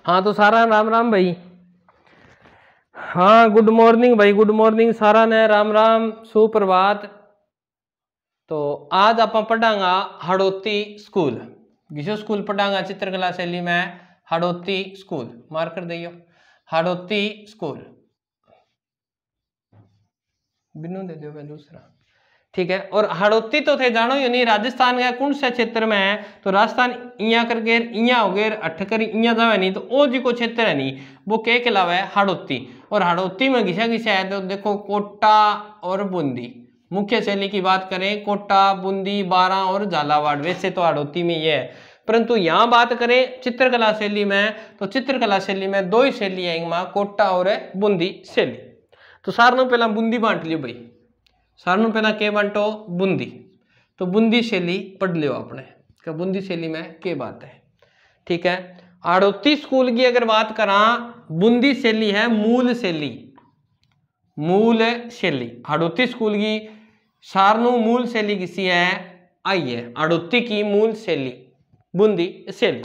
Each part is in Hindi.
हाँ तो सारा राम राम भाई। हाँ गुड मॉर्निंग भाई, गुड मॉर्निंग सारा ने, राम राम सुप्रभात। तो आज आप पढ़ांगा हड़ौती स्कूल, किसो स्कूल पढ़ांगा चित्रकला शैली में, हड़ौती स्कूल। मार्क कर दियो हड़ौती स्कूल, बिनू दे दो दूसरा, ठीक है। और हड़ौती तो थे जानो ही नहीं, राजस्थान का कौन से क्षेत्र में है, तो राजस्थान इया करके इया हो गए, अठ कर इया जावे नहीं, तो ओ जी को क्षेत्र है नहीं, वो के अलावा है हड़ौती। और हड़ौती में घिसा घिसा है तो देखो कोटा और बूंदी। मुख्य शैली की बात करें कोटा, बूंदी, बारां और झालावाड़, वैसे तो हड़ौती में ये है। परंतु यहाँ बात करें चित्रकला शैली में, तो चित्रकला शैली में दो ही शैली है इनमें, कोटा और बूंदी शैली। तो सारनो पहला बूंदी बांट लियो भाई, सारनु पहला के बांटो बूंदी। तो बूंदी शैली पढ़ लियो आपने कि बूंदी शैली में के बात है, ठीक है। हड़ौती स्कूल की अगर बात करा, बूंदी शैली है मूल शैली, मूल शैली। हड़ौती स्कूल की सारनु मूल शैली किसी है आई है, हड़ौती की मूल शैली बूंदी शैली।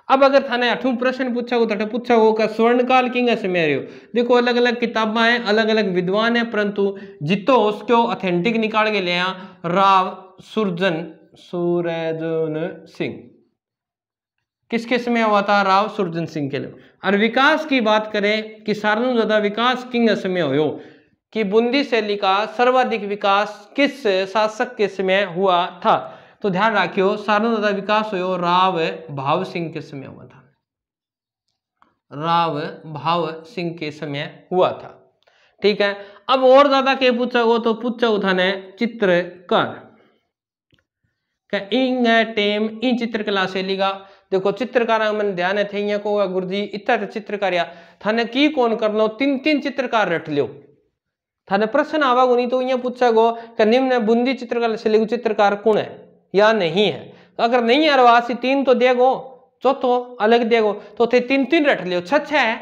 अब अगर थाने 8वां प्रश्न पूछा हो तो पूछा हो का स्वर्णकाल किंग समय रहो। देखो अलग अलग किताबें हैं, अलग अलग विद्वान है, परंतु जितो उसको ऑथेंटिक निकाल के लिया राव सुरजन सिंह। किसके समय हुआ था? राव सुरजन सिंह के लिए। और विकास की बात करें कि सारनु ज्यादा विकास किंग समय हो, कि बूंदी शैली का सर्वाधिक विकास किस शासक के समय हुआ था? तो ध्यान रखियो सारनु ज्यादा विकास हो राव भाव सिंह के समय हुआ था, राव भाव सिंह के समय हुआ था, ठीक है। अब और ज्यादा क्या पूछा हो तो पूछा हो थाने चित्रकार इन टेम इन चित्रकला शैली का। देखो चित्रकार मन ध्यान है को गुरुजी इतना चित्रकारिया थाने की कौन कर लो, तीन तीन चित्रकार रट लो, थाने प्रश्न आवा नहीं तो यहाँ पूछा गो कि निम्न बूंदी चित्रकला शैली को चित्रकार कौन है या नहीं है। तो अगर नहीं आ रहा तीन तो देगो, चौथो अलग देगो, तो थे तीन तीन रट लियो, छह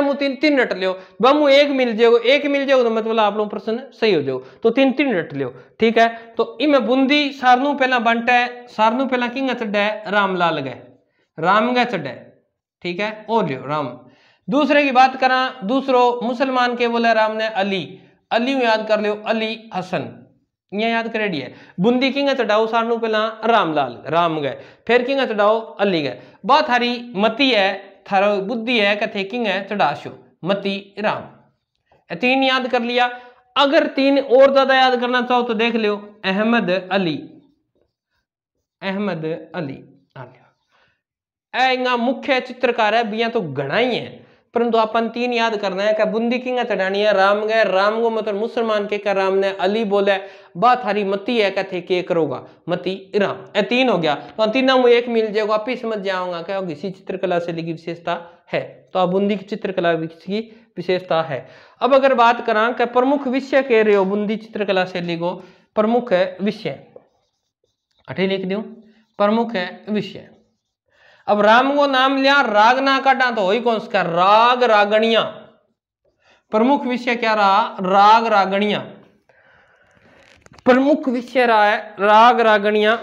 मु तीन तीन रट लियो, बमु एक मिल जाएगो, एक मिल जाएगो तो मतलब आप लोग प्रश्न सही हो जाओ, तो तीन तीन रट लियो, ठीक है। तो इनमें बूंदी सारनु पहला बंटा है, सारनु पहला किंग चढ़ा है रामलाल गए, राम गए चढ़ा है, ठीक है। और लियो राम। दूसरे की बात करा, दूसरो मुसलमान के बोले राम ने अली, अली में याद कर लियो अली हसन, ये याद करे है। बूंदी किंग चढ़ाओ सारनु पहला रामलाल, राम गए, फिर किंग चढ़ाओ अली गए। बात हरी मती है, थारो बुद्धि है कथे किंग है चढ़ाशो मती राम, तीन याद कर लिया। अगर तीन और ज्यादा याद करना चाहो तो देख लियो अहमद अली, अहमद अली आ मुख्य चित्रकार है, बिया तो घना ही है, परंतु अपन तीन याद करना है कि बूंदी किंग चढ़ानी है राम गए, राम को मतलब मुसलमान के राम ने, अली बोले बात हरी मती है कहते के करोगा मती राम, ए तीन हो गया। तो तीनों में एक मिल जाएगा, आप ही समझ जाऊंगा क्या किसी चित्रकला शैली की विशेषता है, तो आप बूंदी की चित्रकला की विशेषता है। अब अगर बात करा कि प्रमुख विषय कह रहे हो बूंदी चित्रकला शैली को, प्रमुख विषय अठे लिख दू, प्रमुख विषय। अब राम को नाम लिया, राग ना काटा तो वही कौन सा राग रागणिया, प्रमुख विषय क्या रहा? राग रागणिया, प्रमुख विषय रहा है राग रागणिया,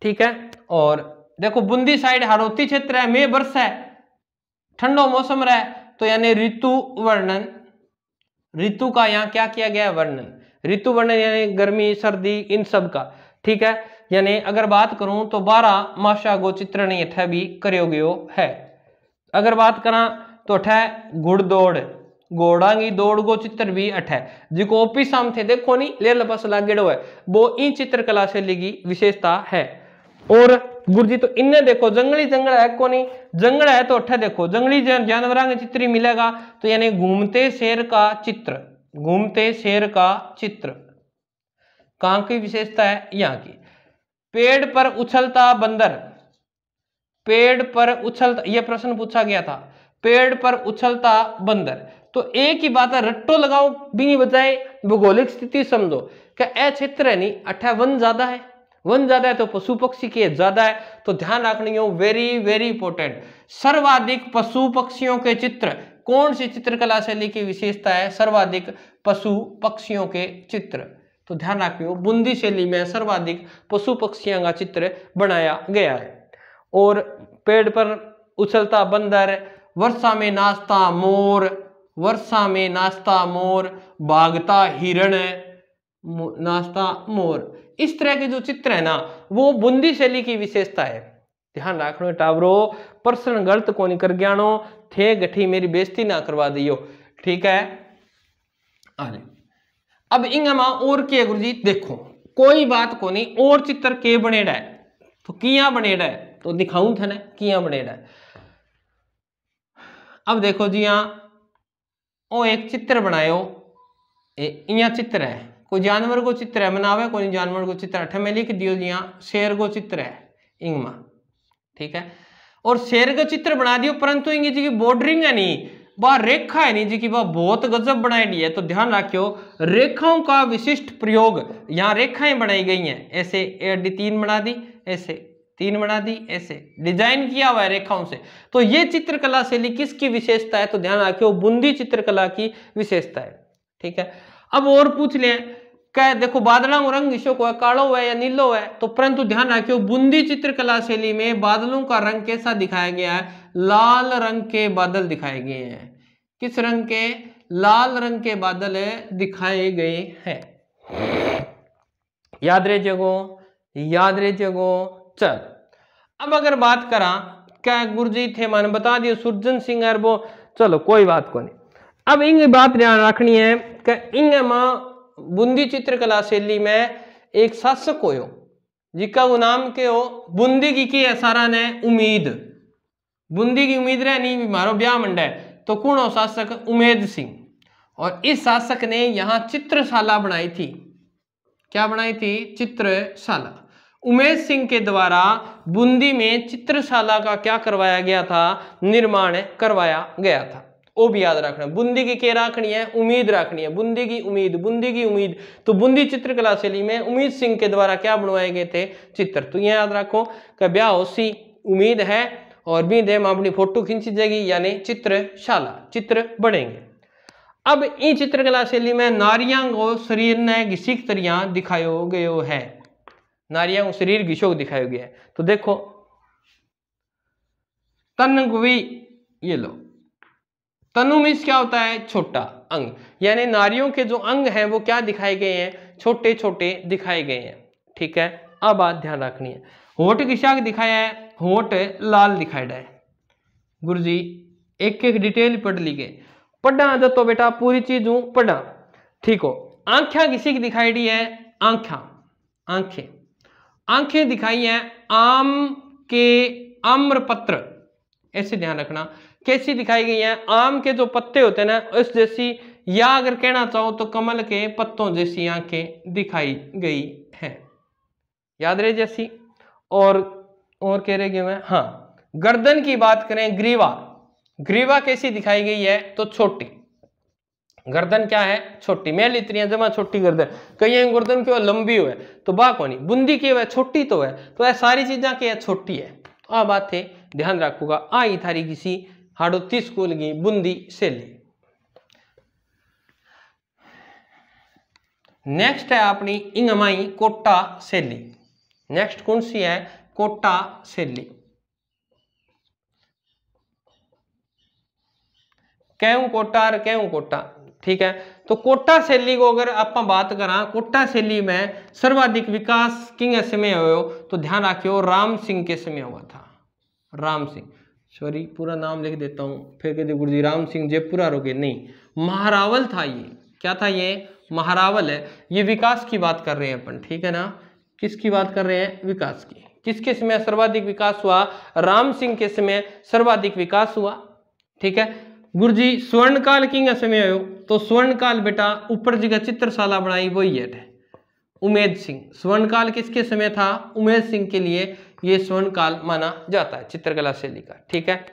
ठीक है। और देखो बूंदी साइड हड़ौती क्षेत्र है, में वर्ष है, ठंडो मौसम रहा है, तो यानी ऋतु वर्णन, ऋतु का यहाँ क्या किया गया है? वर्णन, ऋतु वर्णन यानी गर्मी सर्दी इन सब का, ठीक है। यानी अगर बात करूं तो 12 मासा गो चित्रण यथा भी करो गयो है। अगर बात करा तो अठ घुड़दौड़, घोड़ा की दौड़ गो चित्र भी अठ जिको ऑफिस हम थे देखो नहीं ले लपस लागेड़ो है, वो इन चित्रकला शैली की विशेषता है। और गुरुजी तो इन्हें देखो जंगली जंगल है को नहीं, जंगल है तो अठ देखो जंगली जानवरों का चित्र ही मिलेगा, तो यानी घूमते शेर का चित्र, घूमते शेर का चित्र कहां की विशेषता है? यहाँ की। पेड़ पर उछलता बंदर, पेड़ पर उछलता, यह प्रश्न पूछा गया था, पेड़ पर उछलता बंदर। तो एक ही बात है, रट्टो लगाओ भी नहीं बजाए, भौगोलिक स्थिति समझो क्या ए क्षेत्र है नहीं अठा वन ज्यादा है, वन ज्यादा है तो पशु पक्षी के ज्यादा है, तो ध्यान रखनी हो वेरी वेरी इंपोर्टेंट। सर्वाधिक पशु पक्षियों के चित्र कौन सी चित्रकला शैली की विशेषता है? सर्वाधिक पशु पक्षियों के चित्र, तो ध्यान रखियो बूंदी शैली में सर्वाधिक पशु पक्षियों का चित्र बनाया गया है। और पेड़ पर उछलता बंदर, वर्षा में नाचता मोर, वर्षा में नाचता मोर, भागता हिरण, नाचता मोर। इस तरह के जो चित्र है ना वो बूंदी शैली की विशेषता है। ध्यान रखना टावरो, प्रश्न गलत को नहीं कर ज्ञानो थे गठी मेरी बेइज्जती ना करवा दियो, ठीक है। अब इंगमा और के गुरुजी देखो कोई बात को नहीं, और चित्र के बनेड़ा है तो किया बनेड़ा है तो दिखाऊं था ना किया बनेड़ा है। अब देखो जी यहाँ ओ एक चित्र बनायो, यहाँ चित्र है, कोई जानवर को चित्र है बनावे, कोई जानवर को चित्र है, मैं लिख दियो जी यहाँ शेर को चित्र है इंगमा, ठीक है। और शेर का चित्र बना दियो, परंतु इंगी जी की बॉर्डरिंग है नहीं, वह रेखा है नहीं जी की वह बहुत गजब बनाई है। तो ध्यान रखियो रेखाओं का विशिष्ट प्रयोग, यहाँ रेखाएं बनाई गई हैं, ऐसे एडी 3 बना दी, ऐसे 3 बना दी, ऐसे डिजाइन किया हुआ है रेखाओं से। तो ये चित्रकला शैली किसकी विशेषता है? तो ध्यान रखियो बूंदी चित्रकला की विशेषता है, ठीक है। अब और पूछ ले क्या देखो बादलों का रंग इसको है कालो है या नीलो है, तो परंतु ध्यान रखियो बूंदी चित्रकला शैली में बादलों का रंग कैसा दिखाया गया है? लाल रंग के बादल दिखाए गए हैं। किस रंग के? लाल रंग के बादल दिखाए गए हैं। याद रहे जगो, याद रहे जगो। चल अब अगर बात करा क्या गुरुजी थे मैंने बता दिया सुरजन सिंह है वो, चलो कोई बात को नहीं। अब इंग बात ध्यान रखनी है कि इंग मां बूंदी चित्रकला शैली में एक शासक होयो जिसका वो नाम के हो बूंदी की है सारा ने उम्मीद, बूंदी की उम्मीद रहे नहीं मारो ब्याह मंडा है, तो कौन हो शासक? उमेद सिंह। और इस शासक ने यहाँ चित्रशाला बनाई थी। क्या बनाई थी? चित्रशाला। उमेद सिंह के द्वारा बूंदी में चित्रशाला का क्या करवाया गया था? निर्माण करवाया गया था। वो भी याद रखना, बूंदी की क्या रखनी है? उम्मीद रखनी है, बूंदी की उम्मीद, बूंदी की उम्मीद। तो बूंदी चित्रकला शैली में उमेद सिंह के द्वारा क्या बनवाए गए थे? चित्र। तो यह याद रखो कि ब्याह होसी उम्मीद है और भी दे अपनी फोटो खींची जाएगी, यानी चित्रशाला, चित्र बनेंगे। अब इन चित्रकला शैली में नारियां को शरीर ने घिसिक तरिया दिखायो गयो है, नारियां को शरीर घिसो दिखाया गया है। तो देखो तनुगवी, ये लो तनु मीन्स क्या होता है? छोटा अंग, यानी नारियों के जो अंग हैं वो क्या दिखाए गए हैं? छोटे छोटे दिखाए गए हैं, ठीक है। अब बात ध्यान रखनी है, होठ किसा दिखाया है? होठ लाल दिखाया है। गुरुजी एक एक डिटेल पढ़ ली गई, पढ़ा जो तो बेटा पूरी चीज हूं पढ़ा, ठीक हो। आंखें किसी की दिखाई दी है? आंखें, आंखें, आंखें दिखाई है आम के आम्रपत्र, ऐसे ध्यान रखना। कैसी दिखाई गई है? आम के जो पत्ते होते हैं ना उस जैसी, या अगर कहना चाहो तो कमल के पत्तों जैसी आंखें दिखाई गई हैं, याद रहे जैसी। और कह रहे हैं हाँ, गर्दन की बात करें, ग्रीवा, ग्रीवा कैसी दिखाई गई है? तो छोटी, गर्दन क्या है? छोटी। मैल इतनी जमा छोटी गर्दन, कहीं गर्दन क्यों लंबी हो है तो बा को नहीं, बूंदी की है छोटी तो है, तो यह सारी चीजें क्या छोटी है। तो आ बात है ध्यान रखूंगा, आई थारी किसी हाड़ोती स्कूल की बूंदी शैली। नेक्स्ट है अपनी इंगमाई कोटा शैली। नेक्स्ट कौन सी है? कोटा शैली। क्यों कोटा और क्यों कोटा, ठीक है। तो कोटा शैली को अगर आप बात करा, कोटा शैली में सर्वाधिक विकास किंग समय हो, तो ध्यान रखियो राम सिंह के समय हुआ था। राम सिंह, सॉरी पूरा नाम लिख देता हूँ, फिर कहते गुरुजी राम सिंह जयपुरा रोके, नहीं, महारावल था ये। क्या था ये? महारावल है। ये विकास की बात कर रहे हैं अपन, ठीक है ना। किसकी बात कर रहे हैं? विकास की। किसके समय सर्वाधिक विकास हुआ? राम सिंह के समय सर्वाधिक विकास हुआ, ठीक है। गुरुजी स्वर्णकाल किंग समय हो, तो स्वर्णकाल बेटा ऊपर जगह चित्रशाला बनाई वही है उमेद सिंह। स्वर्णकाल किसके समय था? उमेद सिंह के लिए ये स्वर्णकाल माना जाता है चित्रकला शैली का, ठीक है।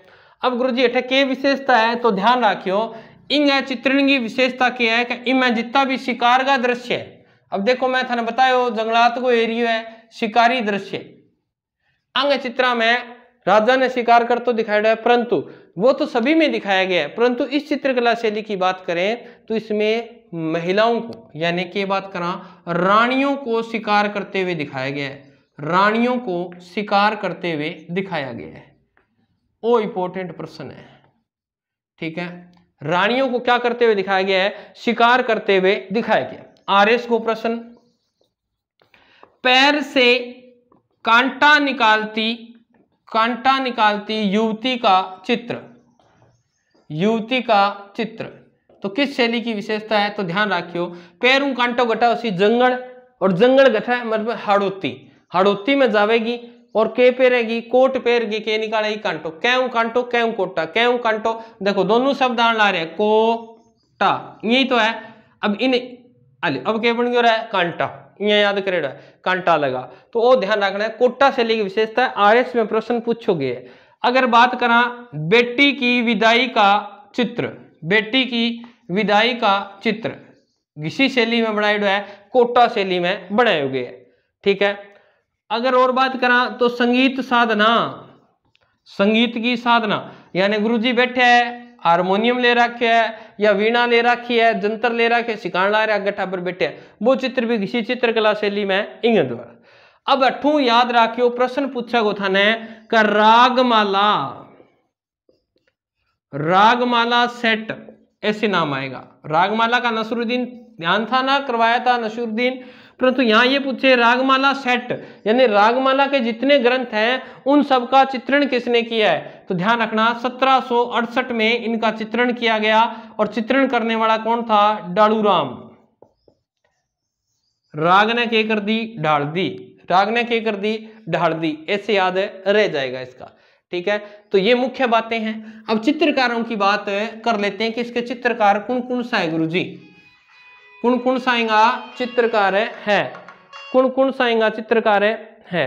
अब गुरुजी अठे के विशेषता है? तो ध्यान रखियो इंग चित्रण की विशेषता क्या है कि इनमें जितना भी शिकार का दृश्य है, अब देखो मैं थाने बतायो जंगलात को एरिया है, शिकारी दृश्य अंग चित्रा में राजा ने शिकार कर तो दिखाया है, परंतु वो तो सभी में दिखाया गया है, परंतु इस चित्रकला शैली की बात करें तो इसमें महिलाओं को, यानी कि बात करा रानियों को शिकार करते हुए दिखाया गया है, रानियों को शिकार करते हुए दिखाया गया है, वो इंपॉर्टेंट प्रश्न है, ठीक है। रानियों को क्या करते हुए दिखाया गया है, शिकार करते हुए दिखाया गया। आरएस को प्रश्न, पैर से कांटा निकालती युवती का चित्र, युवती का चित्र तो किस शैली की विशेषता है, तो ध्यान रखियो पैरों कांटो घटा उसी जंगल, और जंगल घटा मतलब हाड़ोती, हाड़ोती में जावेगी और के पेरेगी, कोट पेरगी, के निकालेगी कांटो, क्यों कांटो क्यों कोटा, क्यों कांटो, देखो दोनों शब्द आने ला रहे हैं, कोटा यही तो है। अब इन अब क्या बन गया है, कांटा, ये याद करेगा कांटा लगा, तो वो ध्यान रखना है। कोटा शैली की विशेषता है, आरएस में प्रश्न पूछोगे। अगर बात करा बेटी की विदाई का चित्र, बेटी की विदाई का चित्र किसी शैली में बनाया है, कोटा शैली में बनाए हुए है, ठीक है। अगर और बात करा तो संगीत साधना, संगीत की साधना यानी गुरुजी बैठे है, हारमोनियम ले रखे है या वीणा ले रखी है, जंतर ले रखे, सिखाने ला रहे गठा पर बैठे है, वो चित्र भी किसी चित्रकला शैली में इंग द्वारा। अब अठू याद रखियो प्रश्न पूछा गो था ने का रागमाला, रागमाला सेट ऐसे नाम आएगा। रागमाला का नसरुद्दीन ध्यान था ना, करवाया था नसरुद्दीन, परंतु यहां ये पूछे रागमाला सेट यानी रागमाला के जितने ग्रंथ हैं उन सब का चित्रण किसने किया है, तो ध्यान रखना 1768 में इनका चित्रण किया गया, और चित्रण करने वाला कौन था, डालूराम। राग ने क्या कर दी, ढाल दी, राग ने क्या कर दी, ढाल दी, ऐसे याद रह जाएगा इसका, ठीक है। तो ये मुख्य बातें हैं। अब चित्रकारों की बात कर लेते हैं कि इसके चित्रकार कौन कौन सा है गुरुजी, कौन कौन सा चित्रकार है, कौन कौन सा चित्रकार है।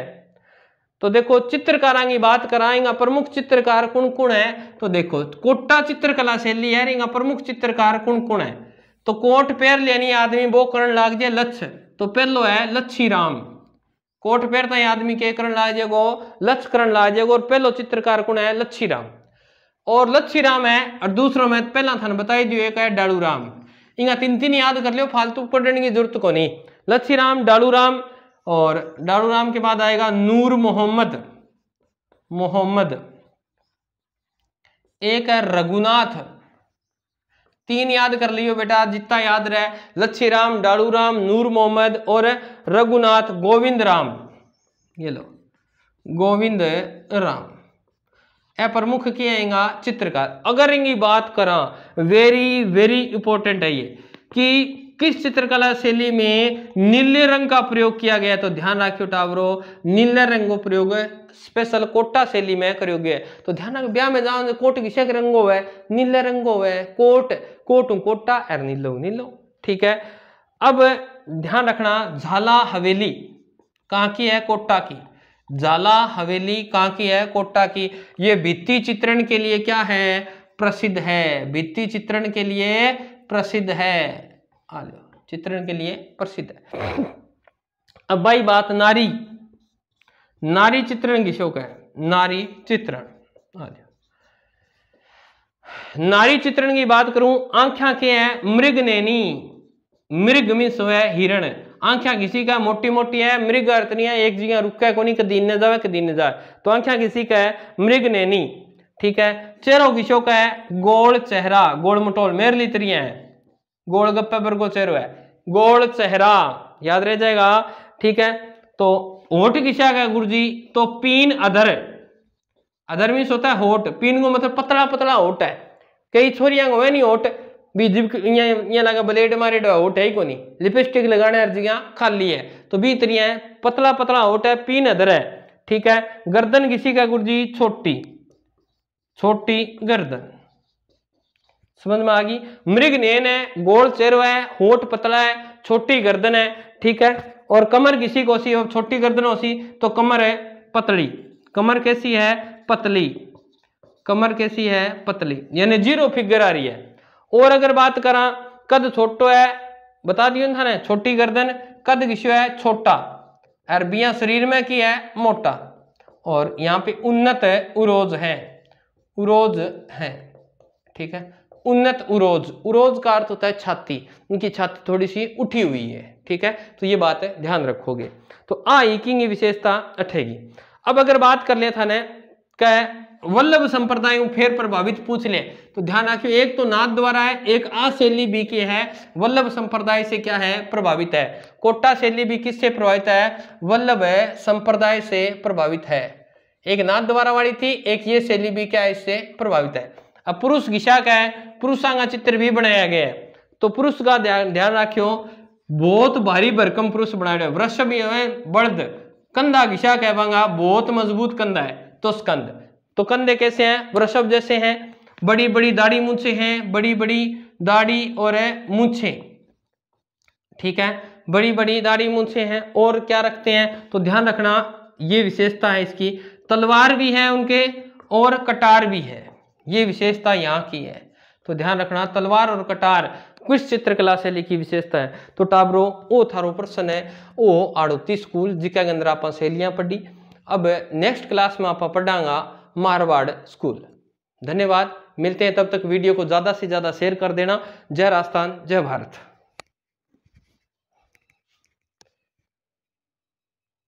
तो देखो चित्रकारों की बात कराएंगा, प्रमुख चित्रकार कौन कौन है, तो देखो कोटा चित्रकला शैली है, इनका प्रमुख चित्रकार कौन कौन है, तो कोट पैर लेनी आदमी वो करण लाग जाए लक्ष्य, तो पहलो है लच्छीराम, कोट पैर तो आदमी के करण लाग जाएगो, लक्ष्य करण लाग जाएगो, और पहलो चित्रकार कौन है, लच्छीराम, और लच्छीराम है, और दूसरों में पहला थाने बताई दियो एक है डालूराम। इनका तीन तीन याद कर लियो, फालतू पढ़ने की जरूरत को नहीं। लच्छीराम, डालूराम, और डालूराम के बाद आएगा नूर मोहम्मद, मोहम्मद, एक है रघुनाथ। तीन याद कर लियो बेटा, जितना याद रहे, लच्छीराम, डालूराम, नूर मोहम्मद और रघुनाथ, गोविंद राम, ये लो गोविंद राम, ए प्रमुख किएगा चित्रकार। अगर इनकी बात करा, वेरी वेरी इंपॉर्टेंट है ये कि किस चित्रकला शैली में नीले रंग का प्रयोग किया गया, तो ध्यान रखियो टावरो, नीले रंग को प्रयोग स्पेशल कोटा शैली में करोगे, तो ध्यान रखो ब्याह में जाओ कोट किसे रंग हो, नीले रंग हो, कोट कोट कोटा और नीलो नीलो, ठीक है। अब ध्यान रखना झाला हवेली कहाँ की है, कोटा की, झाला हवेली कहाँ की है, कोटा की। ये भित्ति चित्रण के लिए क्या है, प्रसिद्ध है, भित्ति चित्रण के लिए प्रसिद्ध है, चित्रण के लिए प्रसिद्ध है। अब भाई बात नारी, नारी चित्रण की शौक है, नारी चित्रण, नारी चित्रण की बात करूं, आंखें के हैं मृग नैनी, मृग मीन्स है हिरण, आंखें किसी का मोटी मोटी है, मृग अर्थ नहीं है एक जगह रुका कोनी, कदी न जावे कदी न जाए, तो आंखें किसी का है मृग नैनी, ठीक है। चेहरों की शौक है गोल चेहरा, गोल मटोल मेरे लिए तरिया है, गोल गप्पे पर को चेहरा है, गोल चेहरा याद रह जाएगा, ठीक है। तो होठ किसा का गुरुजी, तो पीन अधर, अधर मीन्स होता है होठ, पीन को मतलब पतला पतला होठ है, कई छोरियां को है नहीं होठ भी जिब यहाँ लगा ब्लेड मारे होठ है ही को नहीं, लिपस्टिक लगाने हर जगह खाली है, तो भी तरिया है पतला पतला होठ है, पीन अधर है, ठीक है। गर्दन किसी का गुरुजी छोटी, छोटी गर्दन, समझ में आ गई। मृग नैन है, गोल चेहरा है, होठ पतला है, छोटी गर्दन है, ठीक है। और कमर किसी को सी, छोटी गर्दन हो सी तो कमर है पतली, कमर कैसी है, पतली, कमर कैसी है, पतली, यानी जीरो फिगर आ रही है। और अगर बात करा कद छोटो है, बता दियो था ना, छोटी गर्दन, कद किसी है छोटा, अरबिया शरीर में की है मोटा, और यहाँ पे उन्नत उरोज है, उरोज है, ठीक है। उन्नत उरोज, उरोज का अर्थ होता है छाती, उनकी छाती थोड़ी सी उठी हुई है, ठीक है। तो ये बात है ध्यान रखोगे, तो आई की विशेषता अठेगी। अब अगर बात कर लिया था ने क्या वल्लभ संप्रदाय फिर प्रभावित पूछ ले तो ध्यान रखियो, एक तो नाथ द्वारा है, एक आ शैली भी की है वल्लभ संप्रदाय से क्या है प्रभावित है। कोटा शैली भी किससे प्रभावित है, वल्लभ संप्रदाय से प्रभावित है। एक नाथ द्वारा वाली थी, एक ये शैली भी क्या है इससे प्रभावित है। अब पुरुष घिसा का है, पुरुषा का चित्र भी बनाया गया है, तो पुरुष का ध्यान रखियो बहुत भारी भरकम पुरुष बनाया है। वृषभ है बल्द, कंधा घिसा कहवांगा बहुत मजबूत कंधा है, तो स्कंद। तो कंधे कैसे हैं, वृषभ जैसे हैं, बड़ी बड़ी दाढ़ी मूंछें हैं, बड़ी बड़ी दाढ़ी और मूंछें, ठीक है, बड़ी बड़ी दाढ़ी मूंछें हैं। और क्या रखते हैं, तो ध्यान रखना ये विशेषता है इसकी, तलवार भी है उनके और कटार भी है, ये विशेषता यहाँ की है। तो ध्यान रखना तलवार और कटार कुछ चित्रकला शैली की विशेषता है। तो टाबरो ओ थारो प्रश्न है ओ आड़ोती स्कूल जिका अंदर आप शैलियां पढ़ी। अब नेक्स्ट क्लास में आप पढ़ांगा मारवाड़ स्कूल। धन्यवाद, मिलते हैं तब तक। वीडियो को ज़्यादा से ज़्यादा शेयर कर देना। जय राजस्थान, जय भारत।